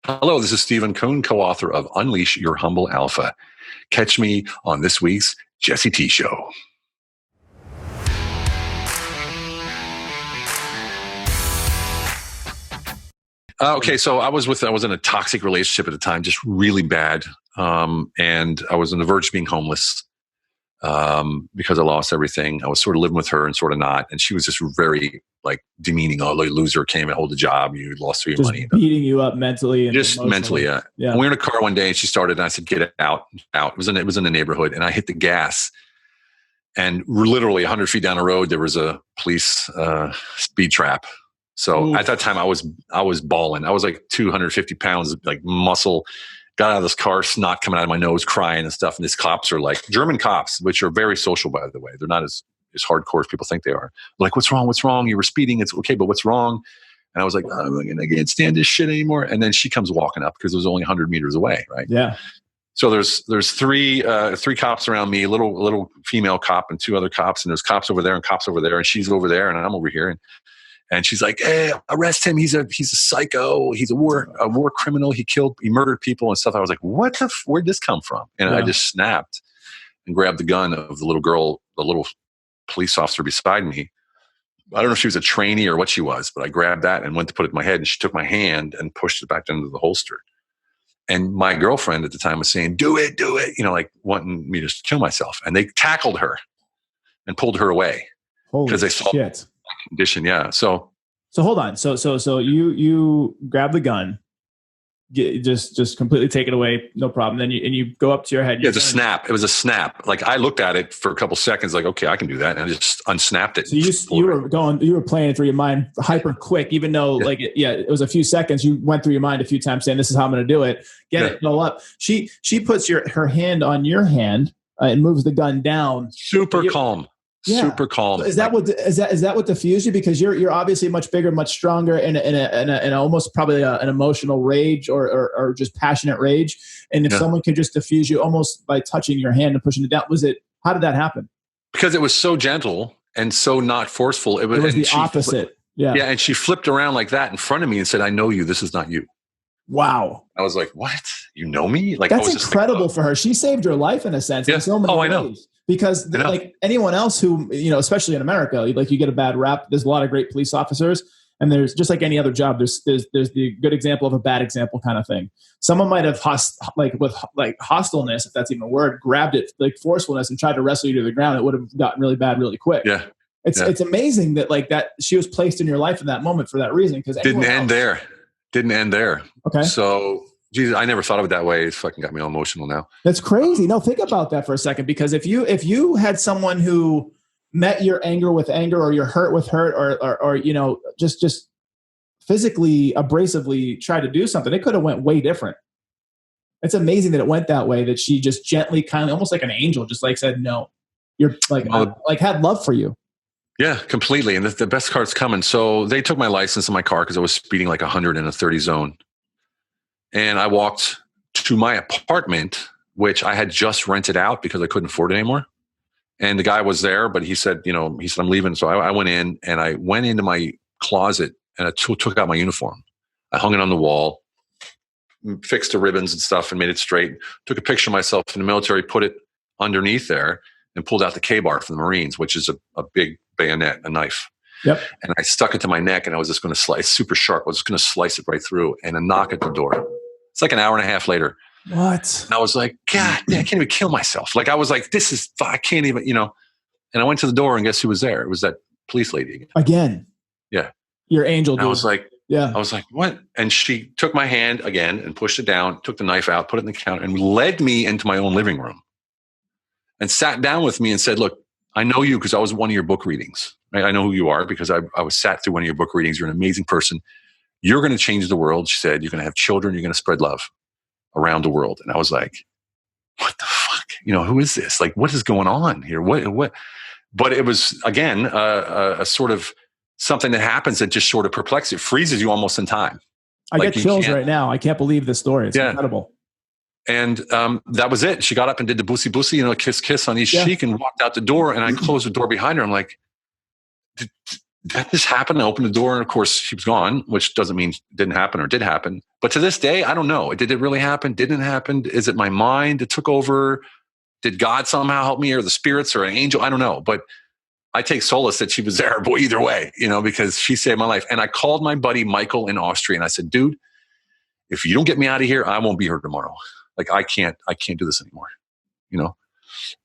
Hello, this is Stephen Kuhn, co-author of Unleash Your Humble Alpha. Catch me on this week's Jesse T Show. Okay, so I was in a toxic relationship at the time, just really bad, and I was on the verge of being homeless because I lost everything. I was sort of living with her and sort of not, and she was just very demeaning. Oh, the loser came and hold a job. You lost all your just money. Beating you up mentally and just emotionally. mentally, yeah. And we were in a car one day, and she started, and I said, "Get out, out." It was in the neighborhood, and I hit the gas. And literally 100 feet down the road, there was a police speed trap. So Oof. At that time, I was balling. I was like 250 pounds, like muscle. Got out of this car, snot coming out of my nose, crying and stuff. And these cops are like German cops, which are very social, by the way. They're not as hardcore as people think they are. They're like, "What's wrong? What's wrong? You were speeding. It's okay, but what's wrong?" And I was like, I can't stand this shit anymore. And then she comes walking up because it was only 100 meters away, right? Yeah. So there's three cops around me, a little female cop and two other cops, and there's cops over there and cops over there, and she's over there and I'm over here, and she's like, "Hey, arrest him! He's a psycho. He's a war criminal. He murdered people and stuff." I was like, "What where'd this come from?" And I just snapped and grabbed the gun of the little girl, the little police officer beside me. I don't know if she was a trainee or what she was, but I grabbed that and went to put it in my head, and she took my hand and pushed it back into the holster. And my girlfriend at the time was saying, do it, like wanting me to kill myself. And they tackled her and pulled her away because they saw my condition. Yeah. So hold on. So you grab the gun, just completely take it away. No problem. Then you go up to your head. Yeah, it's a snap. It was a snap. Like I looked at it for a couple seconds, like, okay, I can do that. And I just unsnapped it. So you were playing it through your mind hyper quick, even though it was a few seconds. You went through your mind a few times saying, "This is how I'm going to do it." It, go up. She puts her hand on your hand and moves the gun down. Super calm. Yeah. Super calm. So is that what diffused you? Because you're obviously much bigger, much stronger, in a almost probably an emotional rage or just passionate rage. And if someone could just diffuse you almost by touching your hand and pushing it down, how did that happen? Because it was so gentle and so not forceful. It was the opposite. Yeah, and she flipped around like that in front of me and said, "I know you. This is not you." Wow. I was like, "What? You know me?" Like that's incredible for her. She saved your life in a sense. Yeah. In so many ways. I know. Because like anyone else who, especially in America, like you get a bad rap. There's a lot of great police officers, and there's just like any other job. There's the good example of a bad example kind of thing. Someone might have with hostileness, if that's even a word, grabbed it like forcefulness and tried to wrestle you to the ground. It would have gotten really bad really quick. Yeah, it's amazing that she was placed in your life in that moment for that reason. Because didn't end there. Okay, so. Jesus, I never thought of it that way. It's fucking got me all emotional now. That's crazy. No, think about that for a second. Because if you had someone who met your anger with anger, or your hurt with hurt, or just physically abrasively tried to do something, it could have went way different. It's amazing that it went that way. That she just gently, kind of almost like an angel, just like said, "No, you're had love for you." Yeah, completely. And the best part's coming. So they took my license in my car because I was speeding like 100 in a 30 zone. And I walked to my apartment, which I had just rented out because I couldn't afford it anymore. And the guy was there, but he said, I'm leaving. So I went in, and I went into my closet, and I took out my uniform. I hung it on the wall, fixed the ribbons and stuff and made it straight. Took a picture of myself in the military, put it underneath there, and pulled out the K-bar from the Marines, which is a big bayonet, a knife. Yep. And I stuck it to my neck, and I was just going to slice, super sharp. I was just going to slice it right through, and a knock at the door. It's like an hour and a half later. What? And I was like, God, I can't even kill myself. Like I was like, I can't even, And I went to the door, and guess who was there? It was that police lady again. Yeah. Your angel. I was like, what? And she took my hand again and pushed it down, took the knife out, put it in the counter, and led me into my own living room and sat down with me and said, "Look, I know you because I was one of your book readings. Right? I know who you are because I was sat through one of your book readings. You're an amazing person. You're going to change the world," she said. "You're going to have children. You're going to spread love around the world." And I was like, what the fuck? Who is this? Like, what is going on here? What? But it was, again, a sort of something that happens that just sort of perplexes. It freezes you almost in time. I get chills right now. I can't believe this story. It's incredible. And that was it. She got up and did the boosy, kiss on each cheek, and walked out the door. And I closed the door behind her. I'm like, that just happened. I opened the door, and of course she was gone, which doesn't mean it didn't happen or did happen. But to this day, I don't know. Did it really happen? Didn't it happen? Is it my mind that took over? Did God somehow help me, or the spirits, or an angel? I don't know. But I take solace that she was there, boy, either way, because she saved my life. And I called my buddy Michael in Austria, and I said, dude, if you don't get me out of here, I won't be here tomorrow. Like, I can't do this anymore,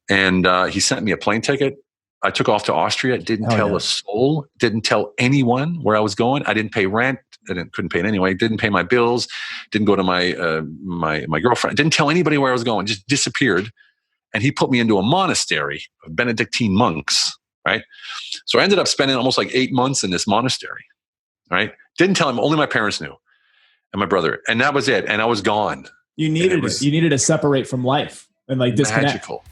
And he sent me a plane ticket. I took off to Austria. Didn't tell a soul. Didn't tell anyone where I was going. I didn't pay rent. Couldn't pay it anyway. Didn't pay my bills. Didn't go to my my girlfriend. Didn't tell anybody where I was going. Just disappeared. And he put me into a monastery of Benedictine monks. Right. So I ended up spending almost like 8 months in this monastery. Right. Didn't tell him. Only my parents knew, and my brother. And that was it. And I was gone. You needed it. You needed to separate from life and like disconnect. Magical.